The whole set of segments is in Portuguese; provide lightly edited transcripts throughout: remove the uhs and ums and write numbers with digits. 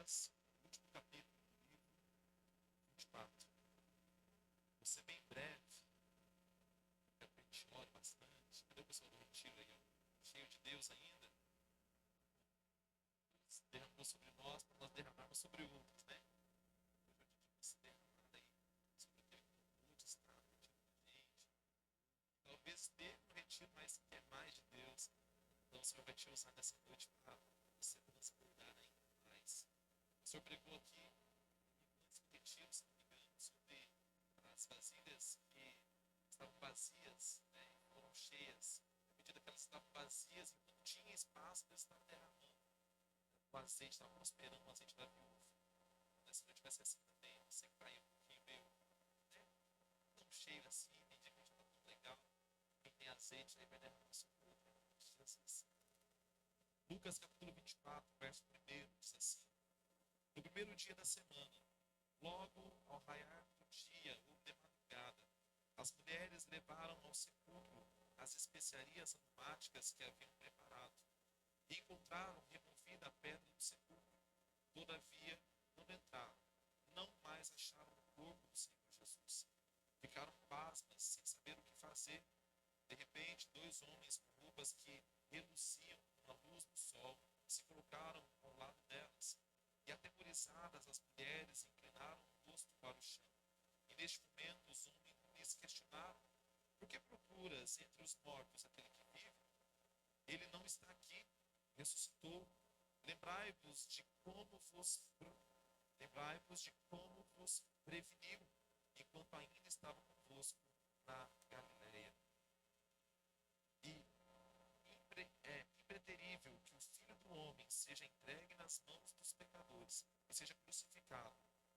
Lucas, último capítulo do livro 24. Vou ser bem breve, quero que a gente ore bastante. Cadê o pessoal do retiro aí, ó? Cheio de Deus ainda. Deus derramou sobre nós para nós derramarmos sobre outros, né? Hoje é o dia de você derramar aí sobre aquele que não pôde estar no retiro com a gente. Talvez esteja no retiro, mas quer mais de Deus. Então o Senhor vai te usar nessa noite para você transbordar ainda mais. O Senhor pregou aqui antes do retiro, se não me engano, sobre as vasilhas que estavam vazias, né, e foram cheias. À medida que elas estavam vazias, enquanto tinha espaço, Deus estava derramando. O azeite estava prosperando, o azeite da viúva. Nessa noite vai ser assim também. Você que caiu um pouquinho meio, né, tão cheio assim, tem dia que a gente está tão legal. Quem tem azeite aí vai derramar sobre o outro. Jesus. Lucas capítulo 24, verso 1 diz assim: no primeiro dia da semana, logo ao raiar do dia ou de madrugada, as mulheres levaram ao sepulcro as especiarias aromáticas que haviam preparado e encontraram removida a pedra do sepulcro. Todavia, quando entraram, não mais acharam o corpo do Senhor Jesus. Ficaram pasmas, sem saber o que fazer. De repente, dois homens com roupas que reluziam com a luz do sol se colocaram ao lado delas. E atemorizadas, as mulheres inclinaram o rosto para o chão. E neste momento, os homens lhes questionaram: por que procuras entre os mortos aquele que vive? Ele não está aqui, ressuscitou. Lembrai-vos de como vos lembrai-vos de como vos preveniu enquanto ainda estava convosco na Galileia. E é impreterível que o Filho do Homem seja entregue nas mãos dos pecadores, e seja crucificado,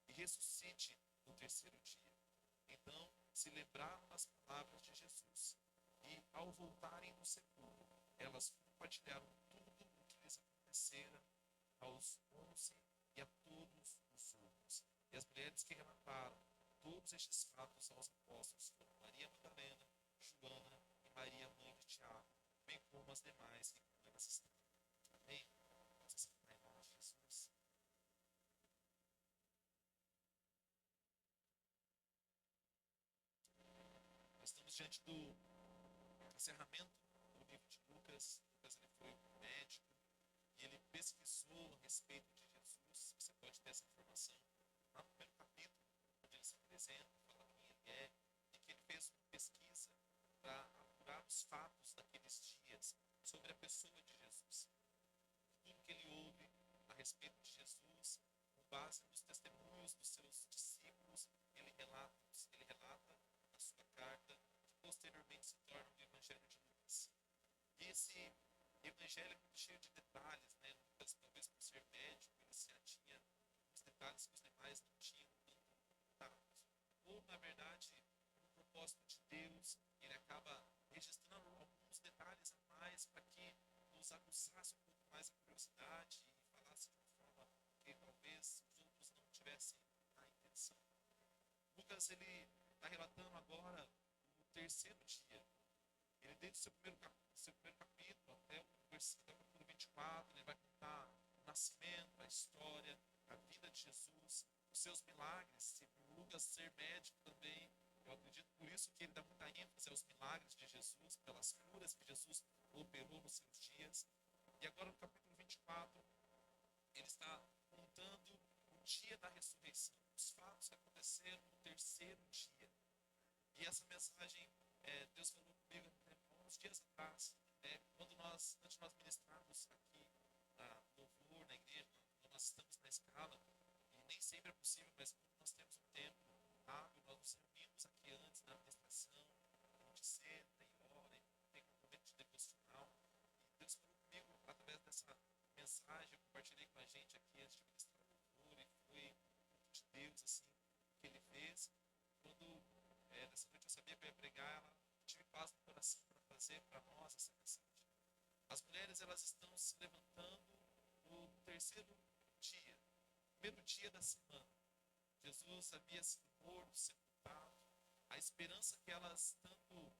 e ressuscite no terceiro dia. Então se lembraram das palavras de Jesus, e ao voltarem do sepulcro, elas compartilharam tudo o que lhes acontecera aos 11 e a todos os outros. E as mulheres que relataram todos estes fatos aos apóstolos foram Maria Madalena, Joana e Maria, mãe de Tiago, bem como as demais que com elas estavam. Amém? Vamos aceitar em nome de Jesus. Nós estamos diante do encerramento do livro de Lucas. Lucas ele foi um médico e ele pesquisou a respeito de Jesus. Você pode ter essa informação lá no primeiro capítulo, onde ele se apresenta, fala quem ele é, e que ele fez uma pesquisa para apurar os fatos daqueles dias sobre a pessoa de Jesus. Tudo que ele ouve a respeito de Jesus, com base nos testemunhos dos seus discípulos, ele relata na sua carta, que posteriormente se torna o Evangelho de Lucas. E esse evangelho é muito cheio de detalhes, né? Lucas, talvez por ser médico, ele se atinha os detalhes que os demais não tinham tanto contato. Ou, na verdade, no propósito de Deus, ele acaba registrando alguns detalhes a mais para que nos aguçasse um pouco mais a curiosidade e falasse de uma forma que talvez os outros não tivessem a intenção. Lucas, ele está relatando agora o terceiro dia. Ele, desde o seu primeiro capítulo até o capítulo 24, ele vai contar o nascimento, a história, a vida de Jesus, os seus milagres. E por Lucas ser médico também, eu acredito por isso que ele dá muita ênfase aos milagres de Jesus, pelas curas que Jesus operou nos seus dias. E agora no capítulo 24, ele está contando o dia da ressurreição, os fatos que aconteceram no terceiro dia. E essa mensagem, Deus falou comigo uns dias atrás, antes de nós ministrarmos aqui no louvor, na igreja, quando nós estamos na escala, e nem sempre é possível, mas quando nós temos um tempo hábil, nós nos reunimos aqui antes da ministração, a gente senta e ora, e tem um momento de devocional. E Deus falou comigo através dessa mensagem, eu compartilhei com a gente aqui antes de ministrar o louvor, e foi de Deus, assim, que Ele fez. Quando nessa noite eu sabia que eu ia pregar, ela tive paz no coração para fazer para nós essa mensagem. As mulheres, elas estão se levantando no terceiro dia, primeiro dia da semana. Jesus havia sido morto, sepultado. A esperança que elas tanto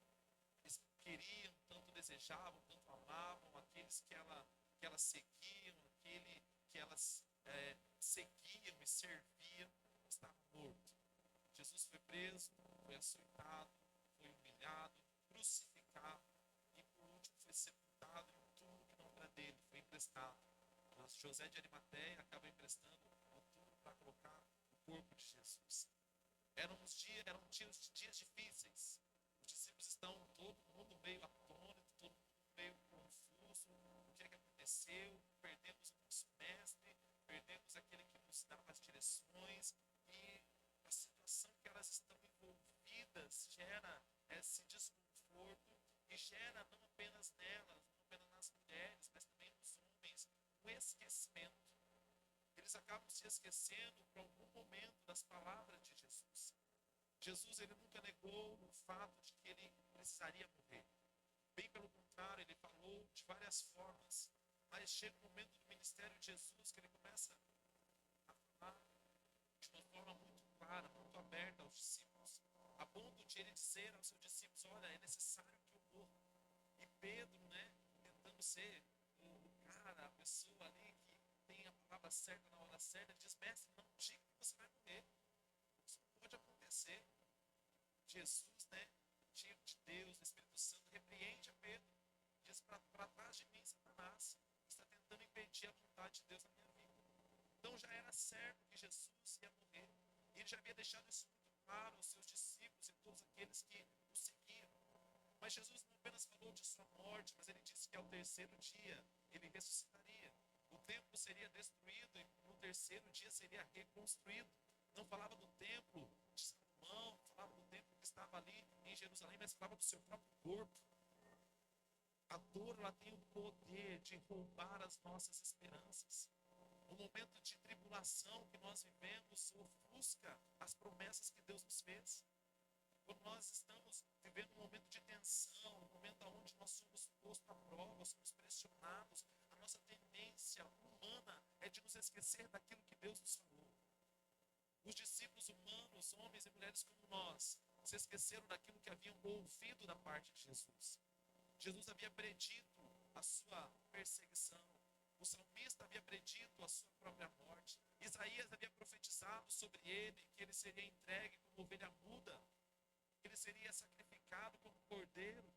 queriam, tanto desejavam, tanto amavam, aqueles que elas seguiam, aquele que elas seguiam e serviam estava morto. Jesus foi preso, foi açoitado, foi humilhado, crucificado e por último foi sepultado em um túmulo que não era dele, foi emprestado. José de Arimateia acaba emprestando o túmulo para colocar o corpo de Jesus. Eram dias difíceis. Os discípulos estão todo mundo meio atônito, todo mundo meio confuso. O que é que aconteceu? Perdemos o nosso mestre, perdemos aquele que nos dava as direções e a situação que elas estão envolvidas gera esse desconforto e gera não apenas nelas, não apenas nas mulheres, mas também nos homens, o esquecimento. Eles acabam se esquecendo por algum momento das palavras de Jesus. Jesus, ele nunca negou o fato de que ele precisaria morrer. Bem pelo contrário, ele falou de várias formas. Mas chega um momento do ministério de Jesus que ele começa a falar de uma forma muito clara, muito aberta aos discípulos. A ponto de ele dizer aos seus discípulos, olha, é necessário que eu morra. E Pedro, né, tentando ser o cara, a pessoa ali que tem a palavra certa na hora certa, ele diz, mestre, não diga que você vai morrer. Isso não pode acontecer. Jesus, né, cheio de Deus, o Espírito Santo, repreende a Pedro. Diz, para trás de mim, Satanás, está tentando impedir a vontade de Deus na minha vida. Então já era certo que Jesus ia morrer. Ele já havia deixado isso muito claro aos seus discípulos e todos aqueles que o seguiam. Mas Jesus não apenas falou de sua morte, mas ele disse que ao terceiro dia ele ressuscitaria. O templo seria destruído e no terceiro dia seria reconstruído. Não falava do templo de Salomão, não falava do templo que estava ali em Jerusalém, mas falava do seu próprio corpo. A dor, ela tem o poder de roubar as nossas esperanças. O momento de tribulação que nós vivemos ofusca as promessas que Deus nos fez. Quando nós estamos vivendo um momento de tensão, um momento onde nós somos postos à prova, somos pressionados, a nossa tendência humana é de nos esquecer daquilo que Deus nos falou. Os discípulos humanos, homens e mulheres como nós, se esqueceram daquilo que haviam ouvido da parte de Jesus. Jesus havia predito a sua perseguição. O salmista havia predito a sua própria morte. Isaías havia profetizado sobre ele que ele seria entregue como ovelha muda. Ele seria sacrificado como cordeiro.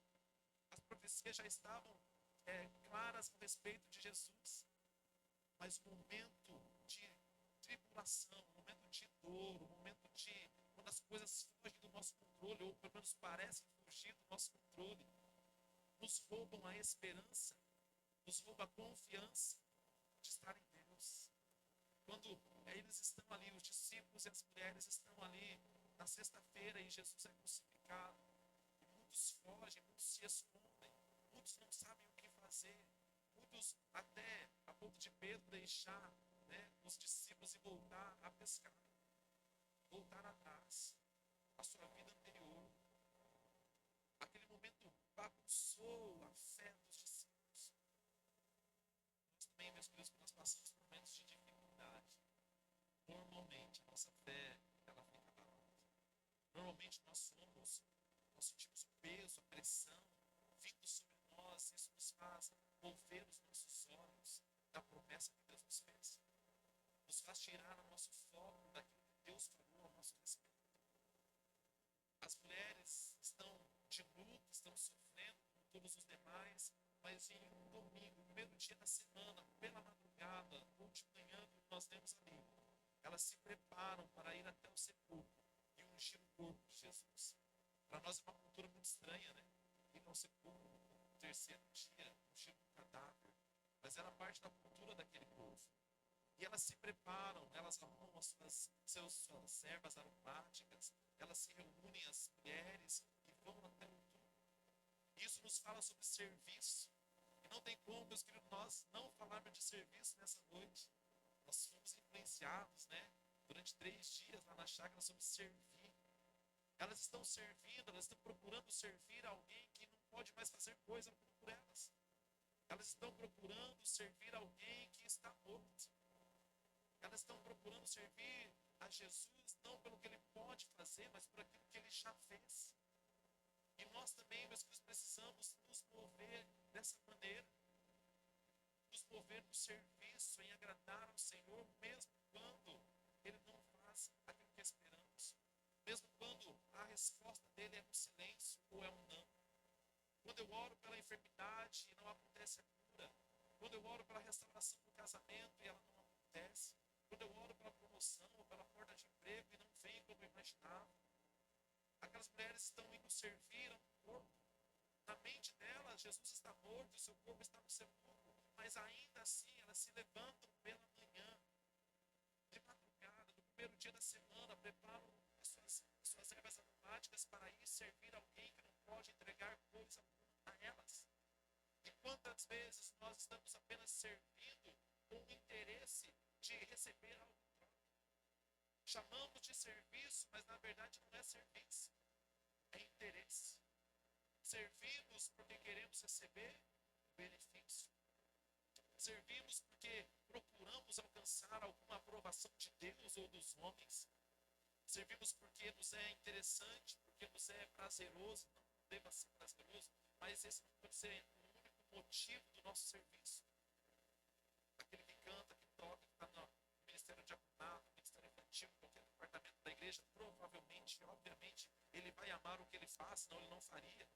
As profecias já estavam claras a respeito de Jesus. Mas o momento de tribulação, o momento de dor, o momento de quando as coisas fogem do nosso controle, ou pelo menos parecem fugir do nosso controle, nos roubam a esperança, nos roubam a confiança de estar em Deus. Quando eles estão ali, os discípulos e as mulheres estão ali na sexta-feira e Jesus é crucificado, e muitos fogem, muitos se escondem, muitos não sabem o que fazer, muitos até a ponto de Pedro deixar, né, os discípulos e voltar a pescar, voltar atrás, a sua vida anterior. Aquele momento bagunçou a fé dos discípulos. Nós também, meus queridos, quando nós passamos por momentos de dificuldade, normalmente a nossa fé, ela fica abalada. Normalmente nós sentimos o peso, a pressão vindo sobre nós, isso nos faz mover os nossos olhos da promessa que Deus nos fez. Nos faz tirar o nosso foco daquilo que Deus falou ao nosso respeito. As mulheres estão de luto, estão sofrendo como todos os demais, mas em um domingo, primeiro dia da semana, pela madrugada, ou de manhã, como nós temos ali, elas se preparam para ir até o sepulcro e ungir o corpo de Jesus. Para nós é uma cultura muito estranha, né? Ir ao sepulcro no terceiro dia, ungir um cadáver, mas era parte da cultura daquele povo. E elas se preparam, elas arrumam suas ervas aromáticas, elas se reúnem, as mulheres, e vão até o túmulo. Isso nos fala sobre serviço. E não tem como, meus queridos, nós não falarmos de serviço nessa noite. Nós fomos influenciados, né? Durante 3 dias lá na chácara sobre servir. Elas estão servindo, elas estão procurando servir alguém que não pode mais fazer coisa alguma por elas. Elas estão procurando servir alguém que está morto. Elas estão procurando servir a Jesus não pelo que ele pode fazer, mas por aquilo que ele já fez. E nós também, meus queridos, precisamos nos mover dessa maneira. Nos mover no serviço, em agradar ao Senhor, mesmo quando resposta dele é um silêncio ou é um não. Quando eu oro pela enfermidade e não acontece a cura. Quando eu oro pela restauração do casamento e ela não acontece. Quando eu oro pela promoção ou pela porta de emprego e não vem como eu imaginava. Aquelas mulheres estão indo servir a um corpo. Na mente delas, Jesus está morto, seu corpo está no sepulcro. Mas ainda assim, elas se levantam pela manhã, de madrugada, no primeiro dia da semana, preparam suas ervas aromáticas para ir servir alguém que não pode entregar coisa a elas. E quantas vezes nós estamos apenas servindo com o interesse de receber algo em troca? Chamamos de serviço, mas na verdade não é serviço, é interesse. Servimos porque queremos receber benefício. Servimos porque procuramos alcançar alguma aprovação de Deus ou dos homens. Servimos porque nos é interessante, porque nos é prazeroso. Não deva ser prazeroso, mas esse não pode ser o único motivo do nosso serviço. Aquele que canta, que toca, que está no ministério diaconato, no ministério infantil, em qualquer departamento da igreja, provavelmente, obviamente, ele vai amar o que ele faz, senão ele não faria.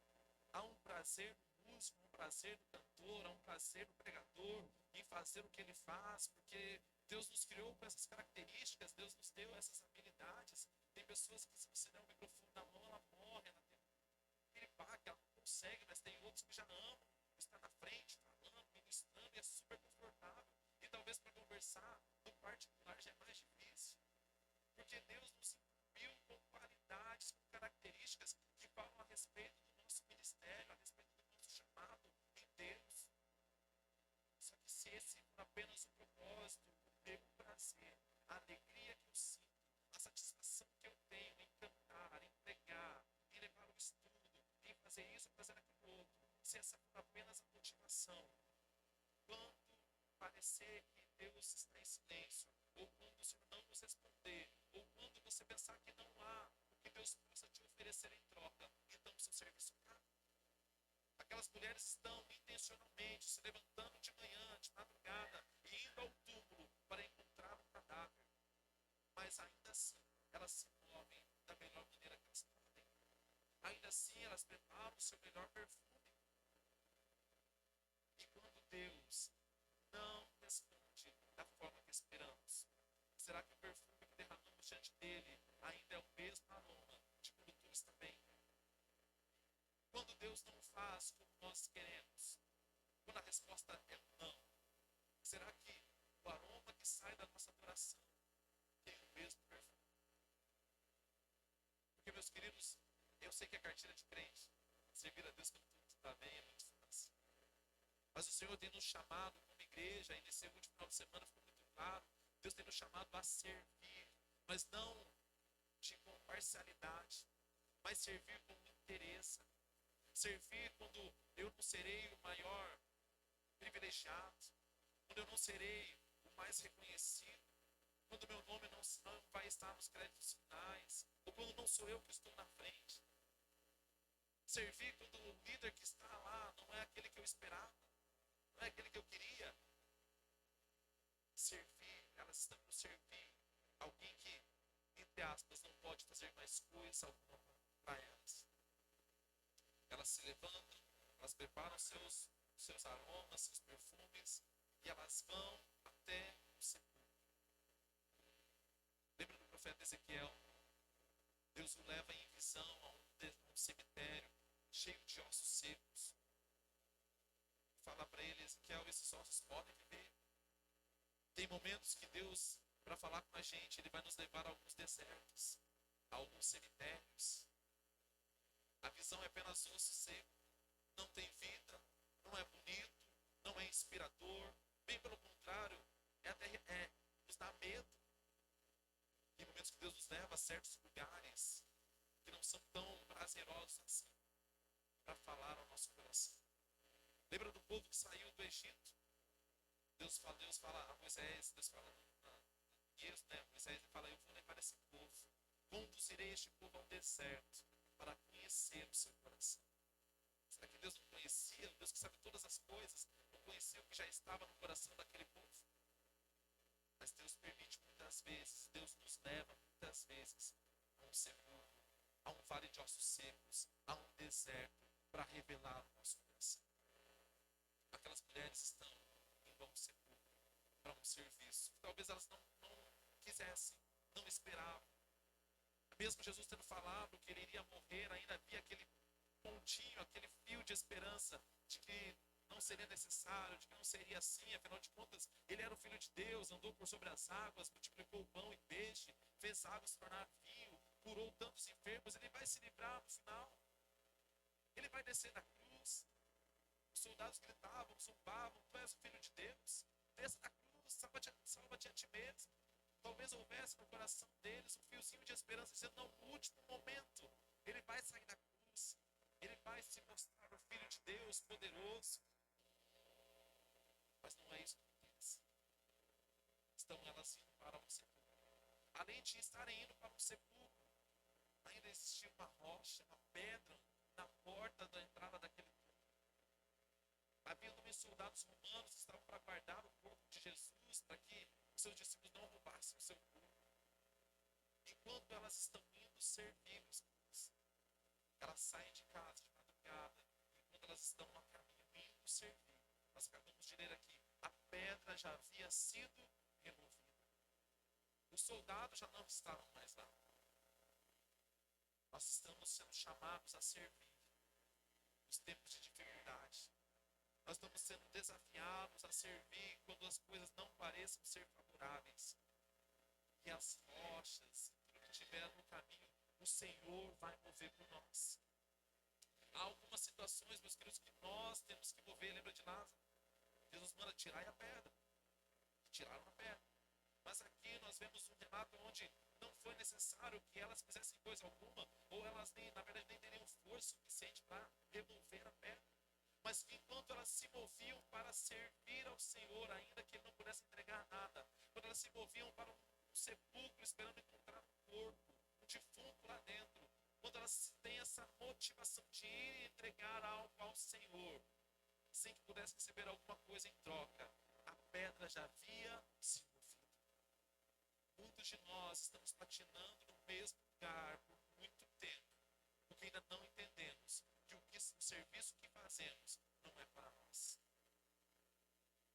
Há um prazer no músico, um prazer no cantor, há um prazer no pregador em fazer o que ele faz, porque Deus nos criou com essas características, Deus nos deu essas habilidades. Tem pessoas que, se você der um microfone na mão, ela morre, ela tem um piripaque, ela não consegue, mas tem outros que já amam estar na frente, falando, ministrando, e é super confortável. E talvez para conversar no particular já é mais difícil, porque Deus nos incumbiu com qualidades, com características que falam a respeito do nosso ministério, a respeito do nosso chamado em Deus. Só que se esse for apenas o propósito, o prazer, a alegria que eu sinto, a satisfação que eu tenho em cantar, em pregar, em levar o estudo, em fazer isso, fazer aquilo outro, se essa for apenas a motivação, quando parecer que Deus está em silêncio, ou quando o Senhor não nos responder, ou quando você pensar que não há o que Deus possa te oferecer em troca, então o seu serviço acaba. Aquelas mulheres estão intencionalmente se levantando de manhã, de madrugada, e indo ao túmulo para encontrar um cadáver. Mas ainda assim, elas se movem da melhor maneira que elas podem. Ainda assim, elas preparam o seu melhor perfume. E quando Deus não responde da forma que esperamos, será que o perfume que derramamos diante dele ainda é o mesmo aroma de quando tudo está bem? Quando Deus não faz como nós queremos, quando a resposta é não, será que o aroma que sai da nossa adoração tem o mesmo perfume? Porque, meus queridos, eu sei que a cartilha de crente, servir a Deus quando tudo está bem, é muito fácil. Mas o Senhor tem nos chamado como igreja, e nesse último final de semana ficou muito claro, Deus tem nos chamado a servir, mas não com parcialidade, mas servir com interesse. Servir quando eu não serei o maior privilegiado, quando eu não serei o mais reconhecido, quando meu nome não vai estar nos créditos finais, ou quando não sou eu que estou na frente. Servir quando o líder que está lá não é aquele que eu esperava, não é aquele que eu queria. Servir, elas estão no servir alguém que, entre aspas, não pode fazer mais coisa alguma para elas. Elas se levantam, elas preparam seus aromas, seus perfumes, e elas vão até o sepulcro. Lembra do profeta Ezequiel? Deus o leva em visão a um cemitério cheio de ossos secos. Fala para ele, Ezequiel, esses ossos podem viver. Tem momentos que Deus, para falar com a gente, Ele vai nos levar a alguns desertos, a alguns cemitérios. A visão é apenas osso seco, não tem vida, não é bonito, não é inspirador, bem pelo contrário, nos dá medo. Tem momentos que Deus nos leva a certos lugares que não são tão prazerosos assim, para falar ao nosso coração. Lembra do povo que saiu do Egito? Deus fala a Moisés, Deus fala Moisés fala, eu vou levar esse povo, conduzirei este povo ao deserto, para conhecer o seu coração. Será que Deus não conhecia? Deus que sabe todas as coisas, não conhecia o que já estava no coração daquele povo? Mas Deus permite muitas vezes, Deus nos leva muitas vezes a um sepulcro, a um vale de ossos secos, a um deserto, para revelar o nosso coração. Aquelas mulheres estão indo a um sepulcro, para um serviço. Talvez elas não quisessem, não esperavam. Mesmo Jesus tendo falado que ele iria morrer, ainda havia aquele pontinho, aquele fio de esperança de que não seria necessário, de que não seria assim. Afinal de contas, ele era o Filho de Deus, andou por sobre as águas, multiplicou o pão e peixe, fez a água se tornar vinho, curou tantos enfermos. Ele vai se livrar no final. Ele vai descer da cruz. Os soldados gritavam, zombavam: tu és o Filho de Deus, desça da cruz, salva-te a ti mesmo. Talvez houvesse no coração deles um fiozinho de esperança, dizendo: não, no último momento, ele vai sair da cruz, ele vai se mostrar o Filho de Deus poderoso. Mas não é isso que acontece. Estão elas indo para um sepulcro. Além de estarem indo para um sepulcro, ainda existia uma rocha, uma pedra na porta da entrada daquele túmulo. Havia também soldados romanos que estavam para guardar o corpo de Jesus, para que os seus discípulos não roubassem o seu corpo. Enquanto elas estão indo servir os irmãos, elas saem de casa de madrugada, enquanto elas estão a caminho indo servir, nós acabamos de ler aqui, a pedra já havia sido removida. Os soldados já não estavam mais lá. Nós estamos sendo chamados a servir nos tempos de dificuldade. Nós estamos sendo desafiados a servir quando as coisas não pareçam ser favoráveis. E as rochas, tudo que tiver no caminho, o Senhor vai mover por nós. Há algumas situações, meus queridos, que nós temos que mover. Lembra de Lázaro? Jesus manda tirar a pedra. Tiraram a pedra. Mas aqui nós vemos um relato onde não foi necessário que elas fizessem coisa alguma, ou elas nem, na verdade, nem teriam força suficiente para remover a pedra. Mas que enquanto elas se moviam para servir ao Senhor, ainda que Ele não pudesse entregar nada, quando elas se moviam para um sepulcro esperando encontrar um corpo, um defunto lá dentro, quando elas têm essa motivação de ir e entregar algo ao Senhor, sem que pudessem receber alguma coisa em troca, a pedra já havia se movido. Muitos de nós estamos patinando no mesmo lugar por muito tempo, porque ainda não entendemos que o serviço que fazemos não é para nós.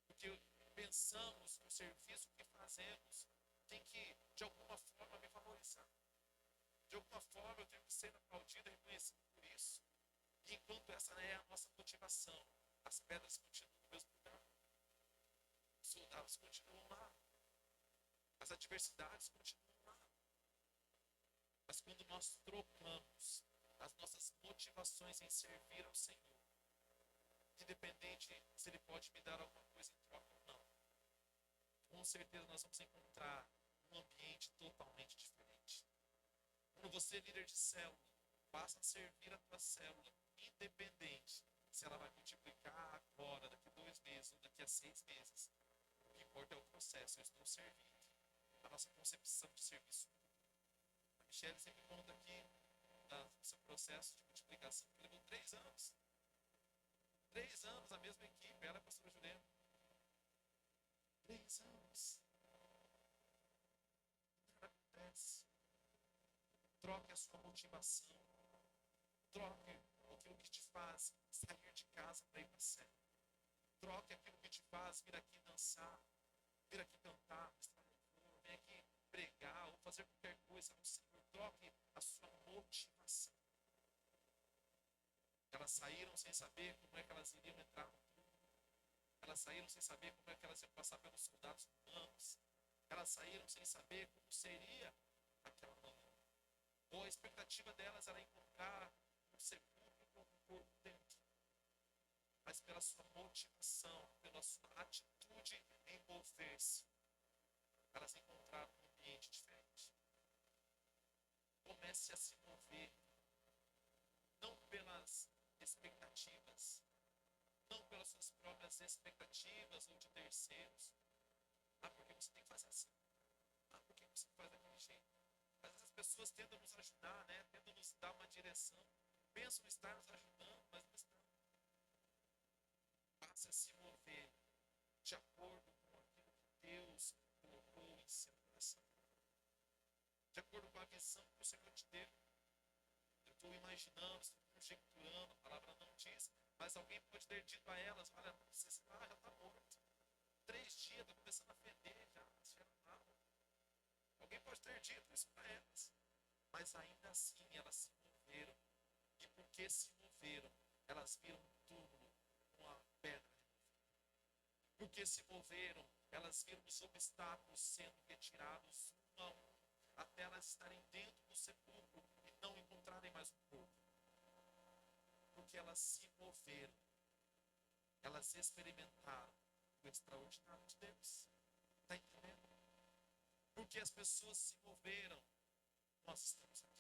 Porque pensamos que o serviço que fazemos tem que, de alguma forma, me valorizar. De alguma forma, eu tenho que ser aplaudido e reconhecido por isso. E enquanto essa é a nossa motivação, as pedras continuam no mesmo lugar. Os soldados continuam lá. As adversidades continuam lá. Mas quando nós trocamos as nossas motivações em servir ao Senhor, independente se Ele pode me dar alguma coisa em troca ou não, com certeza nós vamos encontrar um ambiente totalmente diferente. Quando você, líder de célula, passa a servir a tua célula, independente se ela vai multiplicar agora, daqui a 2 meses ou daqui a 6 meses, o que importa é o processo. Eu estou servindo. A nossa concepção de serviço. A Michelle sempre conta aqui do seu processo de multiplicação, que levou 3 anos. 3 anos a mesma equipe, ela é a pastora Juliana. 3 anos. Nada acontece. Troque a sua motivação. Troque aquilo que te faz sair de casa para ir para a célula. Troque aquilo que te faz vir aqui dançar, vir aqui cantar, estar louvor, vir aqui pregar ou fazer qualquer coisa no Senhor. Troque a sua motivação. Elas saíram sem saber como é que elas iriam entrar no túmulo. Elas saíram sem saber como é que elas iam passar pelos soldados romanos. Elas saíram sem saber como seria aquela manhã. Ou a expectativa delas era encontrar um sepulcro com um corpo dentro. Mas pela sua motivação, pela sua atitude em mover-se, elas encontraram um ambiente diferente. Comece a se mover, não pelas expectativas, não pelas suas próprias expectativas ou de terceiros. Porque você tem que fazer assim. Porque você faz daquele jeito. Às vezes as pessoas tentam nos ajudar, né? Tentam nos dar uma direção, pensam estar nos ajudando, mas não estão. Passe a se mover de acordo com aquilo que Deus colocou em seu coração, de acordo com a visão que o Senhor te deu. estou imaginando, estou conjecturando, a palavra não diz, mas alguém pode ter dito a elas: olha, você já está morto. 3 dias, está começando a feder já, cheira mal. Alguém pode ter dito isso para elas. Mas ainda assim elas se moveram. E porque se moveram, elas viram um túmulo com a pedra. Porque se moveram, elas viram os obstáculos sendo retirados um a um, até elas estarem dentro do sepulcro e não encontrarem mais o corpo. Porque elas se moveram, elas experimentaram o extraordinário de Deus. Está entendendo? Porque as pessoas se moveram, nós estamos aqui.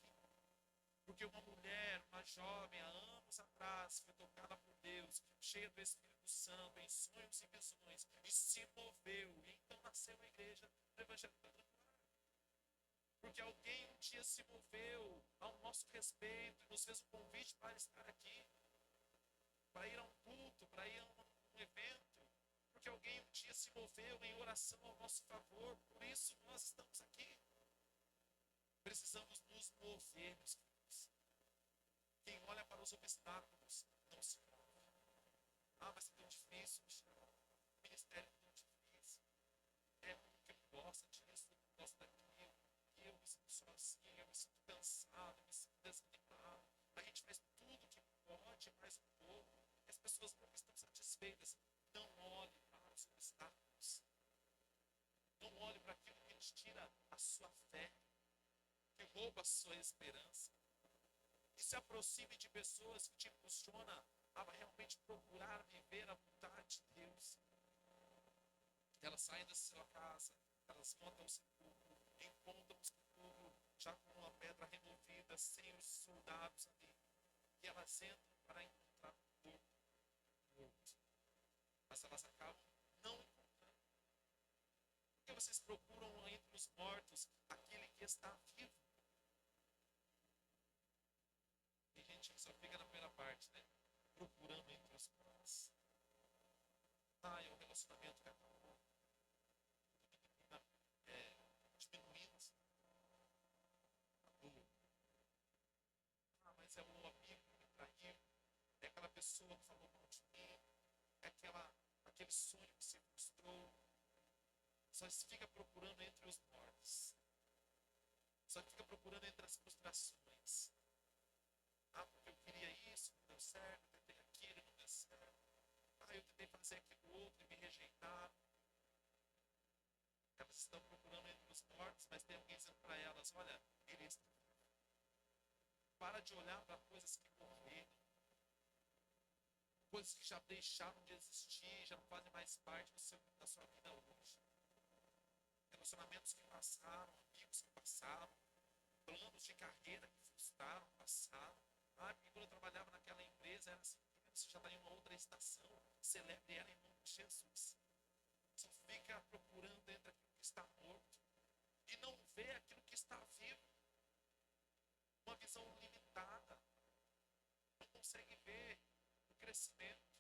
Porque uma mulher, uma jovem, há anos atrás, foi tocada por Deus, cheia do Espírito Santo, em sonhos e visões, e se moveu, e então nasceu a igreja do Evangelho Quadrangular. Porque alguém um dia se moveu ao nosso respeito, e nos fez um convite para estar aqui, para ir a um culto, para ir a um evento, porque alguém um dia se moveu em oração ao nosso favor, por isso nós estamos aqui. Precisamos nos mover, meus filhos. Quem olha para os obstáculos não se move. Ah, mas é tão difícil, Michel. O ministério é tão difícil. É porque eu não gosto disso, eu não gosto daquilo. Eu me sinto sozinho, eu me sinto cansado, eu me sinto desanimado. A gente faz tudo que pode, mais um pouco. E as pessoas não estão satisfeitas. Não olhe para os obstáculos. Não olhe para aquilo que te tira a sua fé, que rouba a sua esperança. E se aproxime de pessoas que te impulsionam a realmente procurar viver a vontade de Deus. Elas saem da sua casa, elas montam o sepulcro, encontram o sepulcro já com uma pedra removida, sem os soldados ali. E elas entram para encontrar o corpo morto. Mas elas acabam não encontrando. Porque vocês procuram entre os mortos aquele que está vivo. Tem gente que só fica na primeira parte, né? Procurando entre os mortos. Ah, é o relacionamento que acabou. Diminuindo a dor. Ah, mas é o amigo que me traiu. É aquela pessoa que falou mal de mim. É aquele sonho que se frustrou. Só se fica procurando entre os mortos. Só fica procurando entre as frustrações. Ah, porque eu queria isso, não deu certo. Eu tentei aquilo, não deu certo. Ah, eu tentei fazer aquilo outro e me rejeitaram. Elas estão procurando entre os mortos, mas tem alguém dizendo para elas: olha, ele está vivo. Para de olhar para coisas que morreram, coisas que já deixaram de existir, já não fazem mais parte da sua vida hoje. Relacionamentos que passaram, amigos que passaram, planos de carreira que frustraram, passaram. Ah, porque quando eu trabalhava naquela empresa era assim, você já está em uma outra estação, celebre ela em nome de Jesus. Só fica procurando entre aquilo que está morto e não vê aquilo que está vivo. Uma visão limitada. Não consegue ver o crescimento.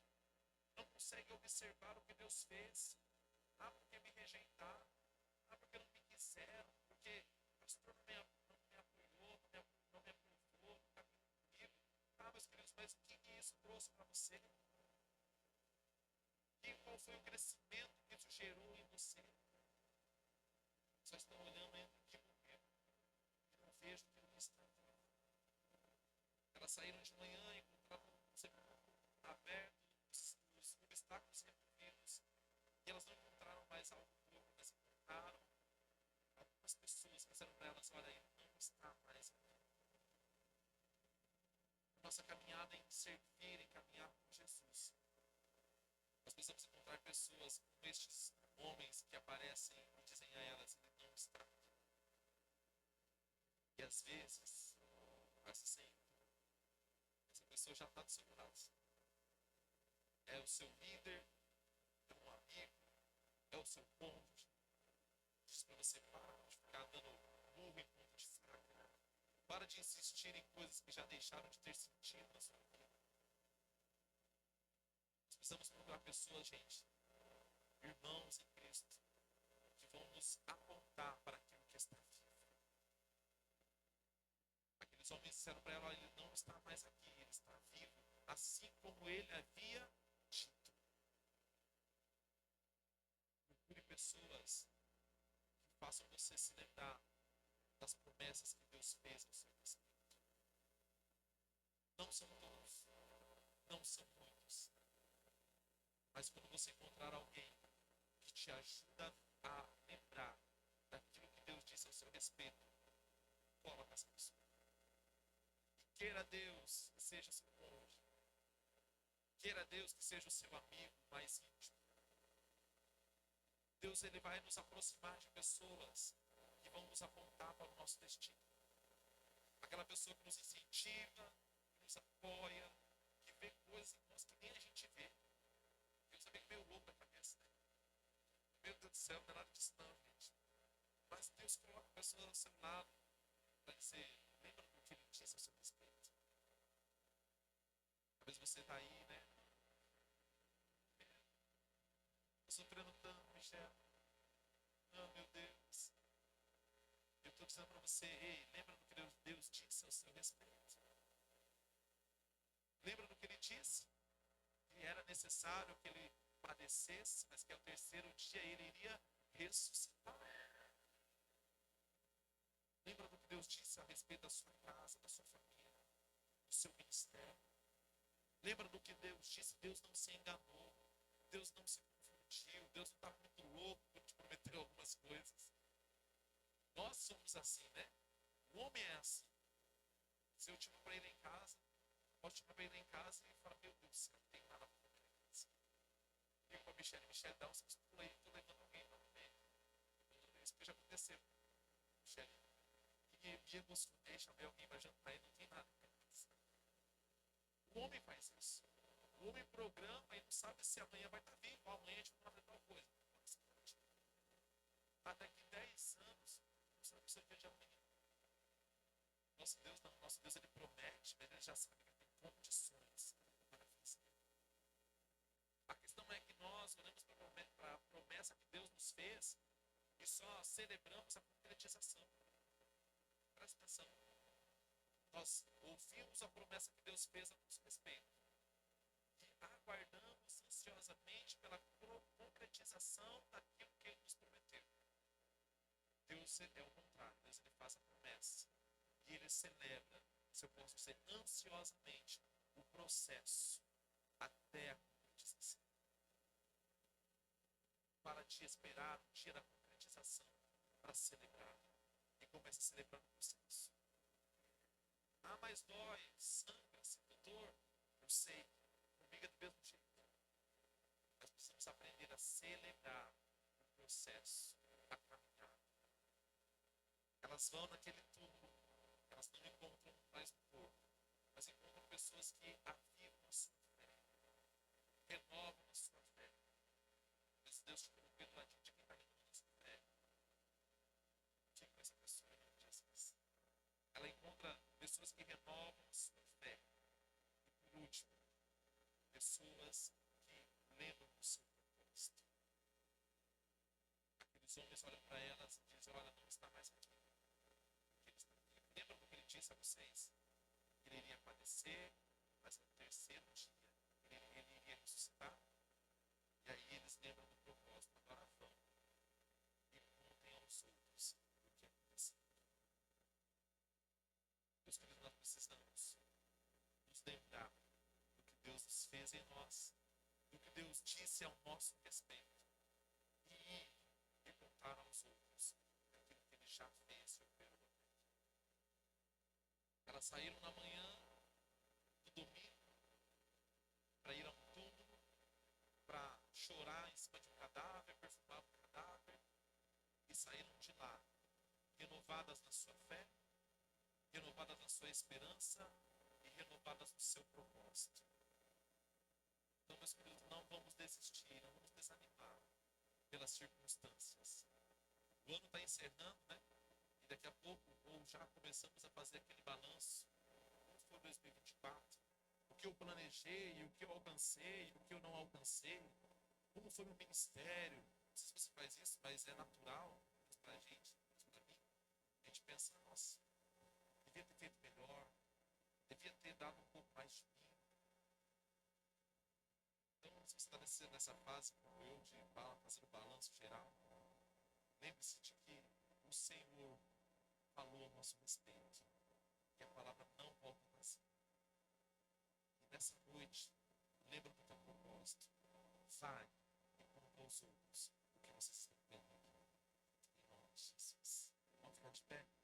Não consegue observar o que Deus fez. Ah, porque me rejeitaram. Ah, porque não me quiseram. Porque o pastor não me apoiou, não me aprovou, não caminhou comigo. Ah, meus queridos, mas o que isso trouxe para você? E qual foi o crescimento que isso gerou em você? Só estão olhando entre o que morreu e não vejo aquilo que está vivo. Elas saíram de manhã e encontraram o sepulcro aberto, os obstáculos removidos. E elas não encontraram mais algo corpo, mas encontraram algumas pessoas que disseram para elas: olha, ele não está mais aqui. Nossa caminhada em servir, em caminhar com Jesus. Nós precisamos encontrar pessoas como estes homens que aparecem e dizem a elas: ele não está aqui. E às vezes, quase sempre, essa pessoa já está do seu lado. É o seu líder, é um amigo, é o seu cônjuge. Diz para você: para de ficar dando burro em ponta de faca. Para de insistir em coisas que já deixaram de ter sentido na sua vida. Nós precisamos procurar pessoas, gente, irmãos em Cristo, que vão nos apontar para aquilo que está vivo. Aqueles Os homens disseram para ela: "Olha, ele não está mais aqui, ele está vivo, assim como ele havia dito." Procure pessoas que façam você se lembrar das promessas que Deus fez ao seu respeito. Não são todos, não são muitos, mas quando você encontrar alguém que te ajuda a lembrar daquilo que Deus disse ao seu respeito, coloca essa pessoa. Queira Deus que seja seu cônjuge. Queira Deus que seja o seu amigo mais íntimo. Deus, ele vai nos aproximar de pessoas que vão nos apontar para o nosso destino. Aquela pessoa que nos incentiva, que nos apoia, que vê coisas em nós que nem a gente vê. Deus é meio louco da cabeça, né? Meu Deus do céu, não é nada disso não, gente. Mas Deus coloca pessoas ao seu lado para dizer: lembra do que ele disse ao seu respeito. Talvez você está aí, né? Estou sofrendo tanto, Michel. Não, meu Deus. Eu estou dizendo para você: ei, lembra do que Deus disse ao seu respeito. Lembra do que ele disse? Que era necessário que ele padecesse, mas que ao terceiro dia ele iria ressuscitar. Lembra do que Deus disse a respeito da sua casa, da sua família, do seu ministério. Lembra do que Deus disse? Deus não se enganou. Deus não se confundiu. Deus não está muito louco por te prometer algumas coisas. Nós somos assim, né? O homem é assim. Se eu te para ir em casa, posso te para ir em casa e falar: meu Deus do céu, não tem nada para comer em casa. Digo para a Michelle, dá uns pulos aí, estou levando alguém para comer. Isso que já aconteceu. Michelle, e me emocionei, chamei alguém para jantar e não tem nada em casa. O homem faz isso. O homem programa e não sabe se amanhã vai estar vivo, ou amanhã a gente vai fazer tal coisa. Mas daqui 10 anos, não sabe o seu dia de amanhã. Nosso Deus não, nosso Deus ele promete, mas ele já sabe que tem condições para fazer. A questão é que nós olhamos para a promessa que Deus nos fez e só celebramos a concretização. Presta atenção. Nós ouvimos a promessa que Deus fez a nosso respeito e aguardamos ansiosamente pela concretização daquilo que Ele nos prometeu. Deus é o contrário. Deus ele faz a promessa e Ele celebra, se eu posso dizer, ansiosamente o processo até a concretização. Para te esperar o dia da concretização para celebrar. E começa a celebrar o processo. Ah, mas dói, sangra, sinto dor. Eu sei, comigo é do mesmo jeito. Nós precisamos aprender a celebrar o processo, a caminhada. Elas vão naquele túmulo, elas não encontram mais no corpo, mas encontram pessoas que avivam a sua fé, renovam a sua fé. Mas Deus te colocou do ladinho de quem está renovando a sua fé. Fique com essa pessoa em nome de Jesus. Ela encontra pessoas que renovam a sua fé. E por último, pessoas que lembram do seu propósito. Aqueles homens olham para elas e dizem: olha, não está mais aqui. Porque ele está aqui. Lembram do que ele disse a vocês? Que ele iria padecer, mas no terceiro dia ele iria ressuscitar. E aí eles lembram do propósito. Agora vão e contem aos outros o que aconteceu. Meus queridos, nós precisamos nos lembrar do que Deus nos fez em nós, do que Deus disse ao nosso respeito e contar aos outros aquilo que Ele já fez e operou até aqui. Elas saíram na manhã do domingo para ir a um túmulo, para chorar em cima de um cadáver, perfumar um cadáver, e saíram de lá renovadas na sua fé, renovadas na sua esperança e renovadas no seu propósito. Então, meus queridos, não vamos desistir, não vamos desanimar pelas circunstâncias. O ano está encerrando, né? E daqui a pouco, ou já começamos a fazer aquele balanço. Como foi 2024? O que eu planejei, o que eu alcancei, o que eu não alcancei. Como foi meu ministério? Não sei se você faz isso, mas é natural para a gente, para mim. A gente pensa: nossa, devia ter feito melhor, devia ter dado um pouco mais de mim. Então, se você está nessa fase como eu, de fazer o balanço geral, lembre-se de que o Senhor falou a nosso respeito. E a palavra não volta vazia. E nessa noite, lembra do teu propósito. Vai e conta aos outros o que vocês estão vendo aqui. Em nome de Jesus. Vamos ficar de pé?